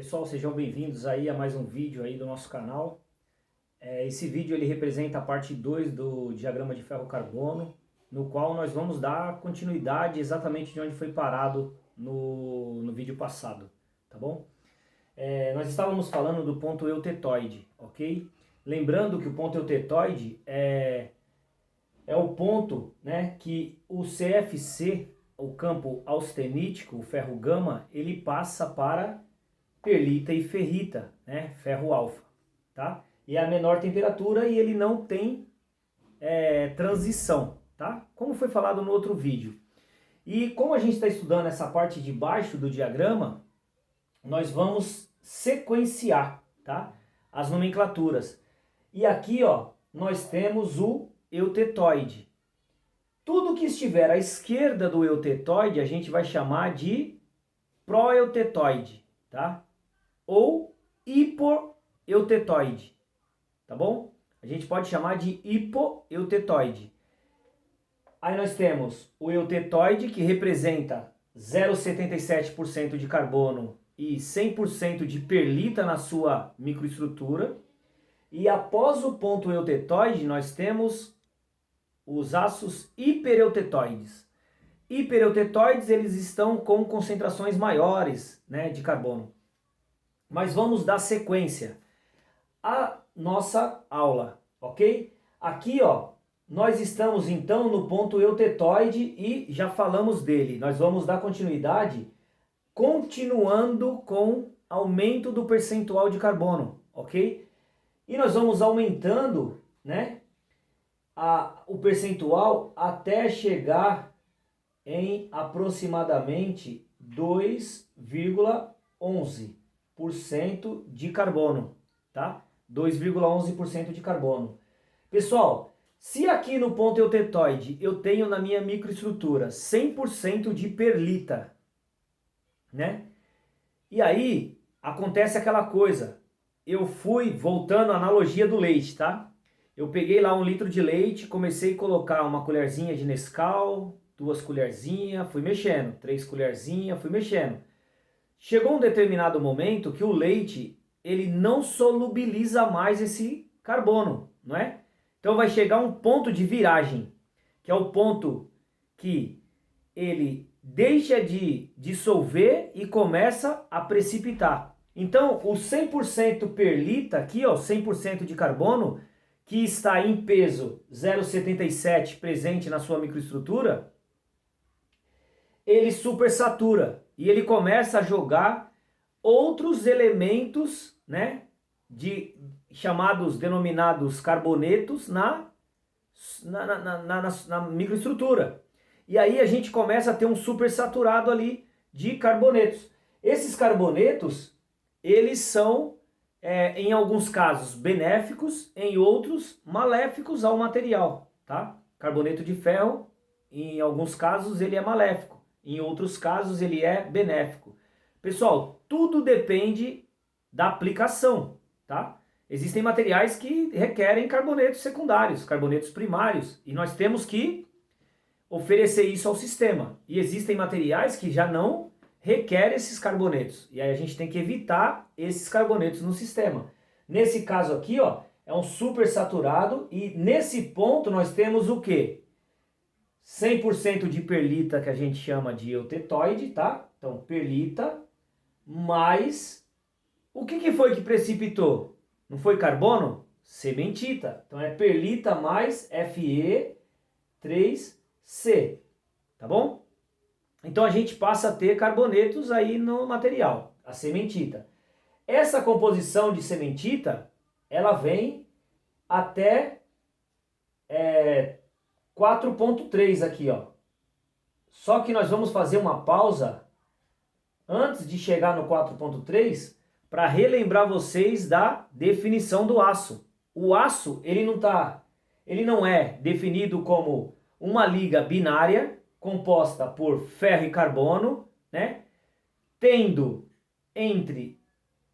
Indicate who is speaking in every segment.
Speaker 1: Pessoal, sejam bem-vindos aí a mais um vídeo aí do nosso canal. Esse vídeo ele representa a parte 2 do diagrama de ferro-carbono, no qual nós vamos dar continuidade exatamente de onde foi parado no vídeo passado, tá bom? Nós estávamos falando do ponto eutetoide, ok? Lembrando que o ponto eutetoide é o ponto, né, que o CFC, o campo austenítico, o ferro gama, ele passa para perlita e ferrita, né, ferro alfa, tá? E é a menor temperatura e ele não tem transição, tá? Como foi falado no outro vídeo. E como a gente está estudando essa parte de baixo do diagrama, nós vamos sequenciar, tá? As nomenclaturas. E aqui, ó, nós temos o eutetoide. Tudo que estiver à esquerda do eutetoide a gente vai chamar de proeutetoide, tá? Ou hipoeutetoide, tá bom? A gente pode chamar de hipoeutetoide. Aí nós temos o eutetoide, que representa 0,77% de carbono e 100% de perlita na sua microestrutura. E após o ponto eutetoide, nós temos os aços hipereutetoides. Hipereutetoides, eles estão com concentrações maiores, né, de carbono. Mas vamos dar sequência à nossa aula, ok? Aqui, ó, nós estamos então no ponto eutetoide e já falamos dele. Nós vamos dar continuidade continuando com aumento do percentual de carbono, ok? E nós vamos aumentando, né, o percentual até chegar em aproximadamente 2,11% de carbono, tá? 2,11% de carbono. Pessoal, se aqui no ponto eutetoide eu tenho na minha microestrutura 100% de perlita, né? E aí acontece aquela coisa, eu fui voltando à analogia do leite, tá? Eu peguei lá 1 litro de leite, comecei a colocar uma colherzinha de Nescau, 2 colherzinhas, fui mexendo, 3 colherzinhas, fui mexendo. Chegou um determinado momento que o leite, ele não solubiliza mais esse carbono, não é? Então vai chegar um ponto de viragem, que é o ponto que ele deixa de dissolver e começa a precipitar. Então o 100% perlita aqui, ó, 100% de carbono, que está em peso 0,77 presente na sua microestrutura, ele supersatura e ele começa a jogar outros elementos, né, denominados carbonetos na microestrutura. E aí a gente começa a ter um supersaturado ali de carbonetos. Esses carbonetos, eles são, em alguns casos, benéficos, em outros, maléficos ao material, tá? Carboneto de ferro, em alguns casos, ele é maléfico. Em outros casos, ele é benéfico. Pessoal, tudo depende da aplicação, tá? Existem materiais que requerem carbonetos secundários, carbonetos primários, e nós temos que oferecer isso ao sistema. E existem materiais que já não requerem esses carbonetos, e aí a gente tem que evitar esses carbonetos no sistema. Nesse caso aqui, ó, é um supersaturado, e nesse ponto nós temos o quê? 100% de perlita, que a gente chama de eutetoide, tá? Então, perlita, mais... O que foi que precipitou? Não foi carbono? Cementita. Então, é perlita mais Fe3C, tá bom? Então, a gente passa a ter carbonetos aí no material, a cementita. Essa composição de cementita, ela vem até 4,3 aqui, ó. Só que nós vamos fazer uma pausa antes de chegar no 4,3 para relembrar vocês da definição do aço. O aço, ele não é definido como uma liga binária composta por ferro e carbono, né? Tendo entre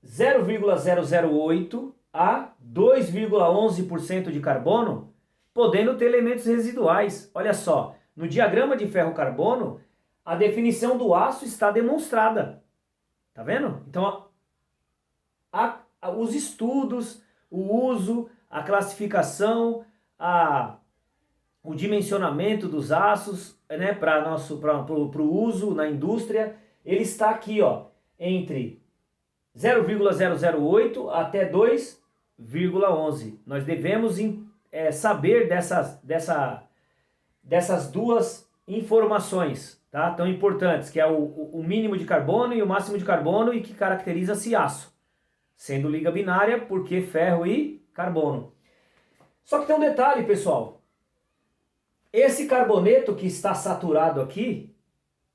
Speaker 1: 0,008 a 2,11% de carbono, podendo ter elementos residuais. Olha só, no diagrama de ferro-carbono, a definição do aço está demonstrada. Tá vendo? Então, os estudos, o uso, a classificação, o dimensionamento dos aços, né, para o uso na indústria, ele está aqui, ó, entre 0,008 até 2,11. Nós devemos saber dessas duas informações, tá, tão importantes, que é o mínimo de carbono e o máximo de carbono, e que caracteriza-se aço, sendo liga binária porque ferro e carbono. Só que tem um detalhe, pessoal. Esse carboneto que está saturado aqui,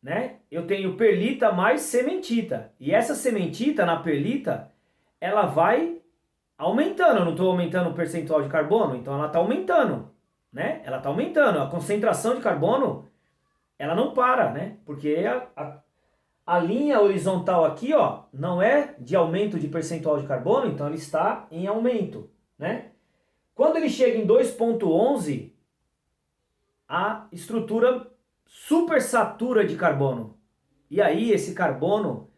Speaker 1: né? Eu tenho perlita mais cementita. E essa cementita na perlita, ela vai aumentando. Eu não estou aumentando o percentual de carbono, então ela está aumentando, né? Ela está aumentando. A concentração de carbono, ela não para, né? Porque a linha horizontal aqui, ó, não é de aumento de percentual de carbono, então ele está em aumento, né? Quando ele chega em 2,11, a estrutura supersatura de carbono. E aí esse carbono,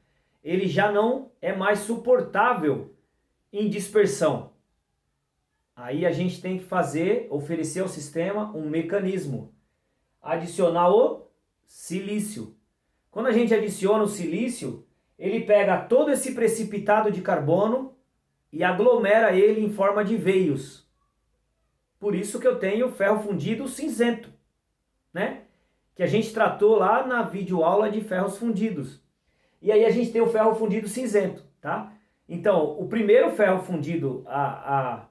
Speaker 1: ele já não é mais suportável em dispersão. Aí a gente tem que oferecer ao sistema um mecanismo. Adicionar o silício. Quando a gente adiciona o silício, ele pega todo esse precipitado de carbono e aglomera ele em forma de veios. Por isso que eu tenho ferro fundido cinzento, né? Que a gente tratou lá na videoaula de ferros fundidos. E aí a gente tem o ferro fundido cinzento, tá? Então, o primeiro ferro fundido a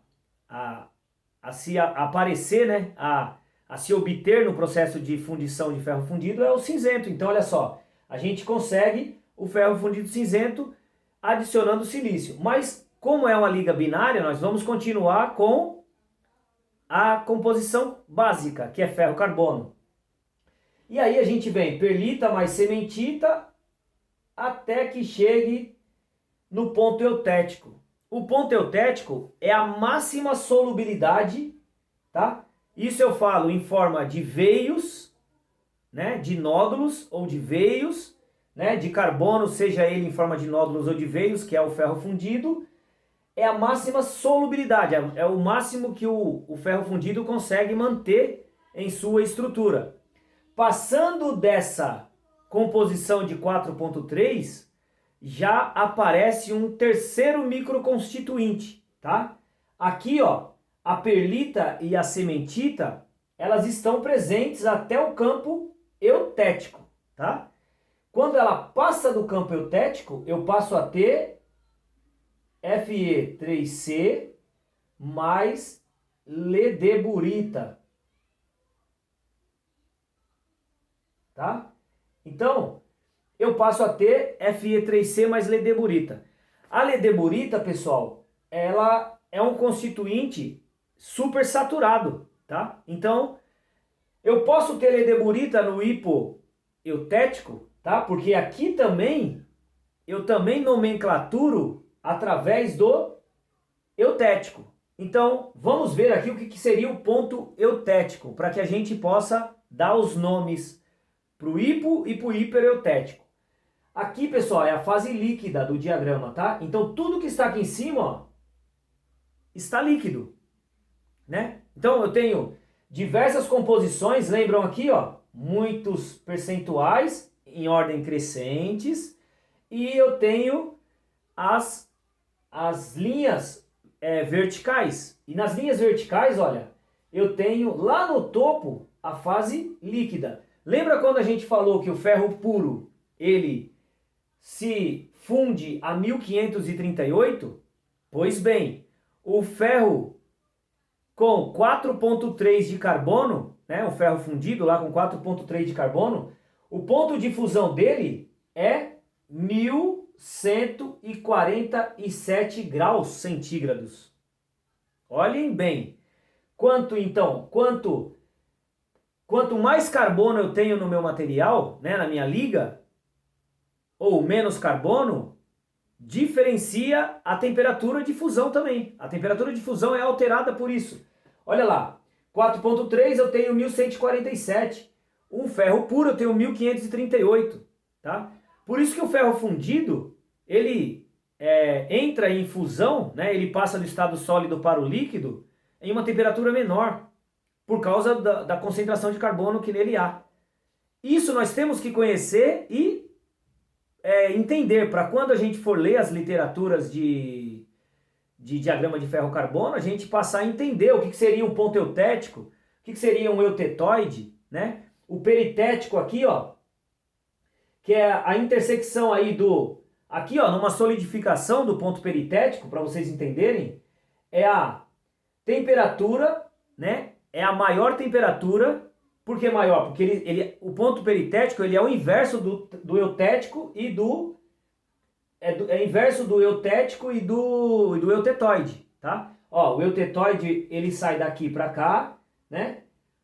Speaker 1: se aparecer, né? A se obter no processo de fundição de ferro fundido é o cinzento. Então, olha só, a gente consegue o ferro fundido cinzento adicionando silício. Mas, como é uma liga binária, nós vamos continuar com a composição básica, que é ferro-carbono. E aí a gente vem perlita mais cementita até que chegue no ponto eutético. O ponto eutético é a máxima solubilidade, tá? Isso eu falo em forma de veios, né, de nódulos ou de veios, né, de carbono, seja ele em forma de nódulos ou de veios, que é o ferro fundido. É a máxima solubilidade, é o máximo que o ferro fundido consegue manter em sua estrutura. Passando dessa composição de 4,3, já aparece um terceiro microconstituinte, tá? Aqui, ó, a perlita e a cementita, elas estão presentes até o campo eutético, tá? Quando ela passa do campo eutético, eu passo a ter Fe3C mais ledeburita, tá? Então, eu passo a ter Fe3C mais ledeburita. A ledeburita, pessoal, ela é um constituinte supersaturado, tá? Então, eu posso ter ledeburita no hipoeutético, tá? Porque aqui também, eu também nomenclaturo através do eutético. Então, vamos ver aqui o que seria o ponto eutético, para que a gente possa dar os nomes para o hipo e para o hipereutético. Aqui, pessoal, é a fase líquida do diagrama, tá? Então, tudo que está aqui em cima, ó, está líquido, né? Então, eu tenho diversas composições, lembram aqui, ó, muitos percentuais em ordem crescentes, e eu tenho as linhas verticais. E nas linhas verticais, olha, eu tenho lá no topo a fase líquida. Lembra quando a gente falou que o ferro puro, ele se funde a 1538? Pois bem, o ferro com 4,3 de carbono, né, o ferro fundido lá com 4,3 de carbono, o ponto de fusão dele é 1147 graus centígrados. Olhem bem. Quanto mais carbono eu tenho no meu material, né, na minha liga, ou menos carbono, diferencia a temperatura de fusão também. A temperatura de fusão é alterada por isso. Olha lá, 4,3 eu tenho 1147. Um ferro puro eu tenho 1538, tá? Por isso que o ferro fundido, ele entra em fusão, né, ele passa do estado sólido para o líquido em uma temperatura menor, por causa da concentração de carbono que nele há. Isso nós temos que conhecer e entender, para quando a gente for ler as literaturas de diagrama de ferro-carbono, a gente passar a entender o que seria um ponto eutético, o que seria um eutetoide, né? O peritético aqui, ó, que é a intersecção aí aqui, ó, numa solidificação do ponto peritético, para vocês entenderem, é a temperatura, né? É a maior temperatura. Por que maior? Porque o ponto peritético ele é o inverso do eutético e é inverso do eutético e do eutetoide, tá? Ó, o eutetoide ele sai daqui para cá, né?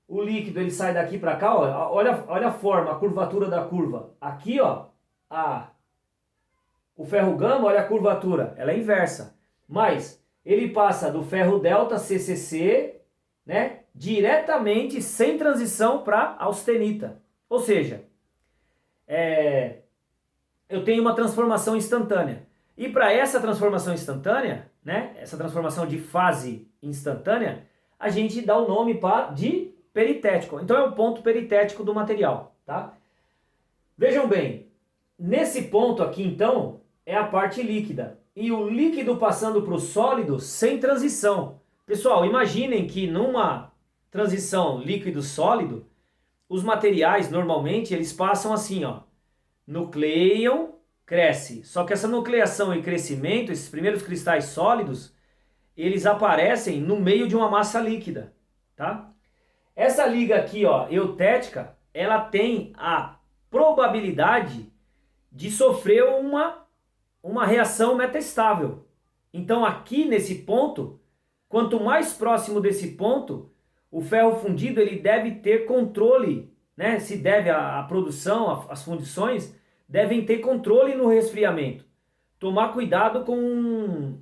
Speaker 1: O líquido ele sai daqui para cá, ó. Olha a forma, a curvatura da curva. Aqui, ó, o ferro gama, olha a curvatura, ela é inversa. Mas ele passa do ferro delta CCC, né, diretamente, sem transição, para austenita. Ou seja, eu tenho uma transformação instantânea. E para essa transformação instantânea, né, essa transformação de fase instantânea, a gente dá o nome de peritético. Então é o ponto peritético do material, tá? Vejam bem, nesse ponto aqui, então, é a parte líquida. E o líquido passando para o sólido sem transição. Pessoal, imaginem que numa transição líquido-sólido, os materiais, normalmente, eles passam assim, ó. Nucleiam, cresce. Só que essa nucleação e crescimento, esses primeiros cristais sólidos, eles aparecem no meio de uma massa líquida, tá? Essa liga aqui, ó, eutética, ela tem a probabilidade de sofrer uma reação metastável. Então aqui nesse ponto, quanto mais próximo desse ponto, o ferro fundido ele deve ter controle, né? Se deve à produção, as fundições devem ter controle no resfriamento. Tomar cuidado com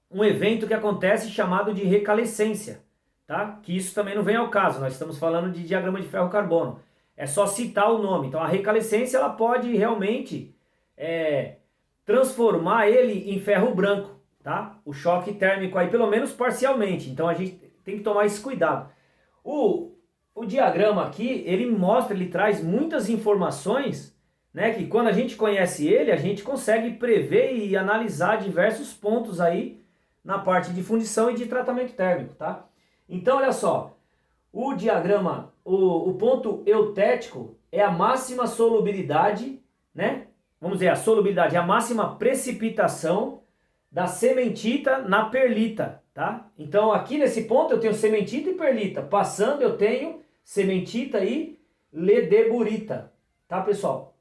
Speaker 1: um evento que acontece chamado de recalescência, tá? Que isso também não vem ao caso, nós estamos falando de diagrama de ferro-carbono. É só citar o nome. Então a recalescência ela pode realmente transformar ele em ferro branco, tá? O choque térmico aí, pelo menos parcialmente. Então a gente tem que tomar esse cuidado. O diagrama aqui, ele traz muitas informações, né? Que quando a gente conhece ele, a gente consegue prever e analisar diversos pontos aí na parte de fundição e de tratamento térmico, tá? Então olha só, o diagrama, o ponto eutético é a máxima solubilidade, né? Vamos dizer, a solubilidade é a máxima precipitação da cementita na perlita, tá? Então aqui nesse ponto eu tenho cementita e perlita. Passando eu tenho cementita e ledeburita, tá, pessoal?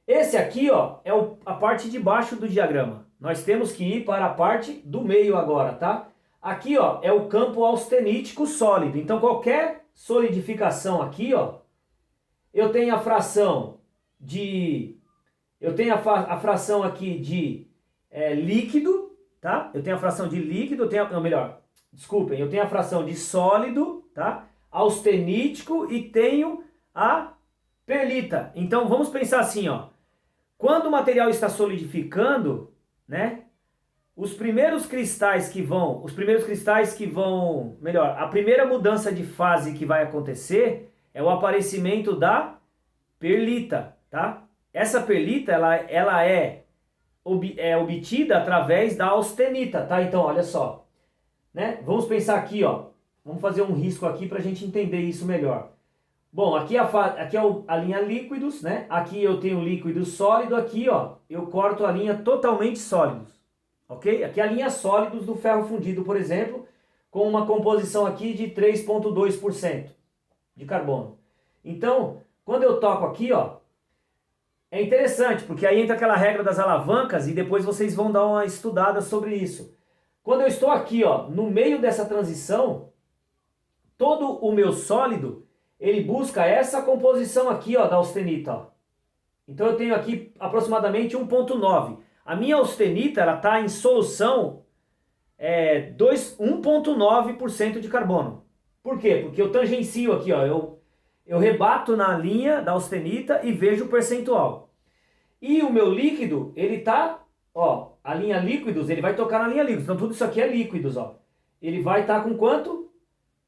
Speaker 1: Esse aqui, ó, é a parte de baixo do diagrama. Nós temos que ir para a parte do meio agora, tá? Aqui, ó, é o campo austenítico sólido. Então qualquer solidificação aqui, ó, eu tenho a fração de... Eu tenho a fração aqui de líquido, tá? Eu tenho a fração de líquido, eu tenho a fração de sólido, tá? Austenítico e tenho a perlita. Então vamos pensar assim, ó. Quando o material está solidificando, né? A primeira mudança de fase que vai acontecer é o aparecimento da perlita, tá? Essa perlita, ela é obtida através da austenita, tá? Então, olha só, né? Vamos pensar aqui, ó. Vamos fazer um risco aqui para a gente entender isso melhor. Bom, aqui é a linha líquidos, né? Aqui eu tenho líquido sólido, aqui, ó, eu corto a linha totalmente sólidos, ok? Aqui é a linha sólidos do ferro fundido, por exemplo, com uma composição aqui de 3,2% de carbono. Então, quando eu toco aqui, ó, é interessante, porque aí entra aquela regra das alavancas e depois vocês vão dar uma estudada sobre isso. Quando eu estou aqui, ó, no meio dessa transição, todo o meu sólido, ele busca essa composição aqui, ó, da austenita, ó. Então eu tenho aqui aproximadamente 1,9. A minha austenita, ela está em solução 1,9% de carbono. Por quê? Porque eu tangencio aqui, ó, eu rebato na linha da austenita e vejo o percentual. E o meu líquido, ele está, ó, a linha líquidos, ele vai tocar na linha líquidos. Então tudo isso aqui é líquidos, ó. Ele vai estar com quanto?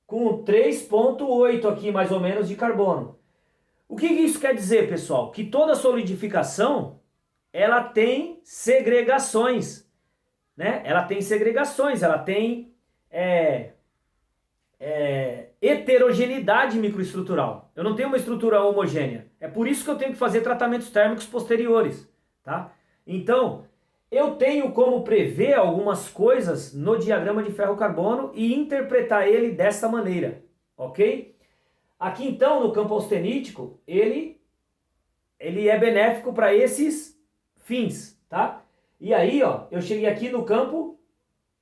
Speaker 1: Com 3,8 aqui mais ou menos de carbono. O que isso quer dizer, pessoal? Que toda solidificação, ela tem segregações, né? Ela tem segregações, ela tem heterogeneidade microestrutural. Eu não tenho uma estrutura homogênea. É por isso que eu tenho que fazer tratamentos térmicos posteriores, tá? Então, eu tenho como prever algumas coisas no diagrama de ferro-carbono e interpretar ele dessa maneira, ok? Aqui então, no campo austenítico, ele é benéfico para esses fins, tá? E aí, ó, eu cheguei aqui no campo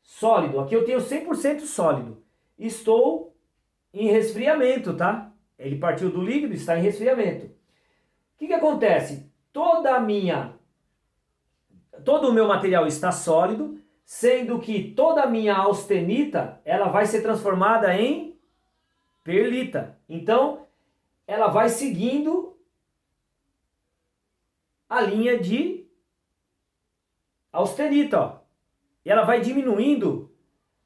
Speaker 1: sólido. Aqui eu tenho 100% sólido. Estou em resfriamento, tá? Ele partiu do líquido, está em resfriamento. O que acontece? Todo o meu material está sólido, sendo que toda a minha austenita, ela vai ser transformada em perlita. Então, ela vai seguindo a linha de austenita, ó. E ela vai diminuindo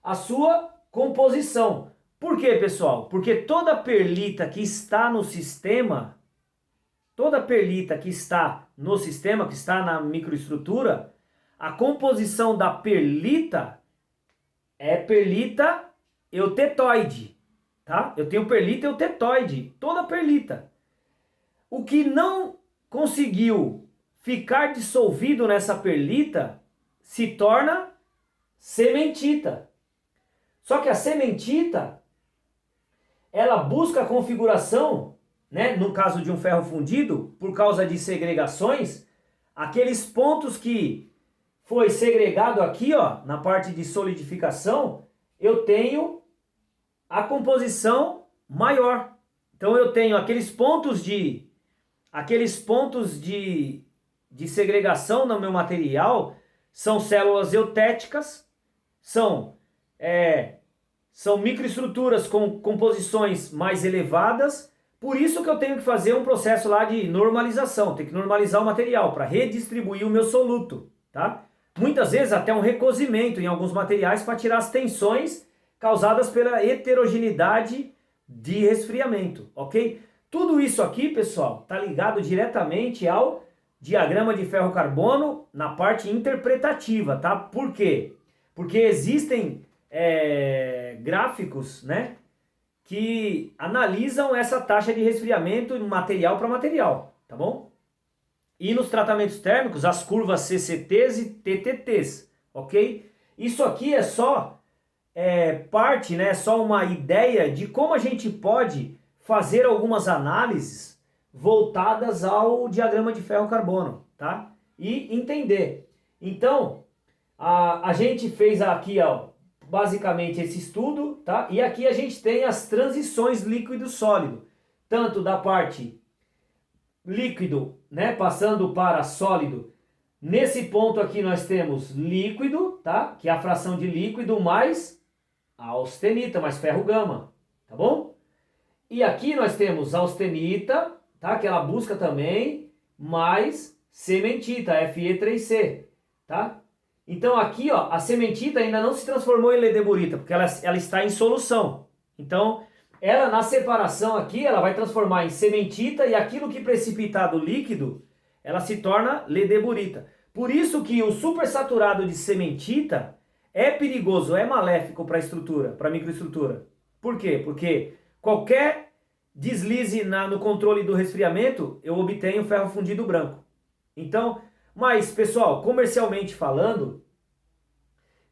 Speaker 1: a sua composição. Por quê, pessoal? Porque toda perlita que está no sistema, que está na microestrutura, a composição da perlita é perlita eutetoide, tá? Eu tenho perlita eutetoide, toda perlita. O que não conseguiu ficar dissolvido nessa perlita se torna cementita. Só que a cementita, ela busca a configuração, né, no caso de um ferro fundido, por causa de segregações, aqueles pontos que foi segregado aqui, ó, na parte de solidificação, eu tenho a composição maior. Então eu tenho aqueles pontos de segregação no meu material, são células eutéticas, são microestruturas com composições mais elevadas. Por isso que eu tenho que fazer um processo lá de normalização, tem que normalizar o material para redistribuir o meu soluto, tá? Muitas vezes até um recozimento em alguns materiais para tirar as tensões causadas pela heterogeneidade de resfriamento, ok? Tudo isso aqui, pessoal, está ligado diretamente ao diagrama de ferro-carbono na parte interpretativa, tá? Por quê? Porque existem gráficos, né, que analisam essa taxa de resfriamento material para material, tá bom? E nos tratamentos térmicos, as curvas CCTs e TTTs, ok? Isso aqui é só parte, né, só uma ideia de como a gente pode fazer algumas análises voltadas ao diagrama de ferro-carbono, tá? E entender. Então, a gente fez aqui, ó, basicamente esse estudo, tá? E aqui a gente tem as transições líquido-sólido, tanto da parte líquido, né, passando para sólido. Nesse ponto aqui nós temos líquido, tá? Que é a fração de líquido mais a austenita, mais ferro gama, tá bom? E aqui nós temos austenita, tá? Que ela busca também mais cementita, Fe3C, tá? Então aqui, ó, a cementita ainda não se transformou em ledeburita, porque ela está em solução. Então, ela na separação aqui, ela vai transformar em cementita e aquilo que precipitar do líquido, ela se torna ledeburita. Por isso que o supersaturado de cementita é perigoso, é maléfico para a estrutura, para a microestrutura. Por quê? Porque qualquer deslize no controle do resfriamento, eu obtenho ferro fundido branco. Então, mas, pessoal, comercialmente falando,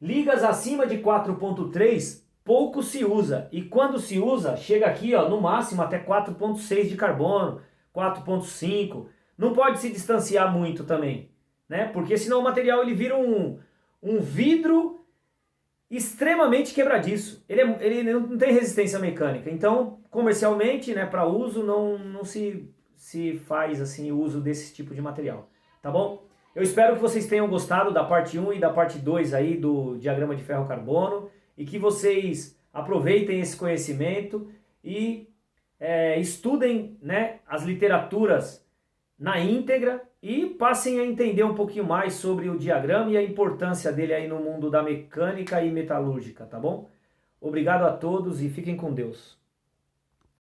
Speaker 1: ligas acima de 4,3 pouco se usa. E quando se usa, chega aqui, ó, no máximo até 4,6 de carbono, 4,5. Não pode se distanciar muito também, né? Porque senão o material ele vira um vidro extremamente quebradiço. Ele não tem resistência mecânica. Então, comercialmente, né, para uso, não se faz assim o uso desse tipo de material. Tá bom? Eu espero que vocês tenham gostado da parte 1 e da parte 2 aí do diagrama de ferro-carbono e que vocês aproveitem esse conhecimento e estudem, né, as literaturas na íntegra e passem a entender um pouquinho mais sobre o diagrama e a importância dele aí no mundo da mecânica e metalúrgica, tá bom? Obrigado a todos e fiquem com Deus.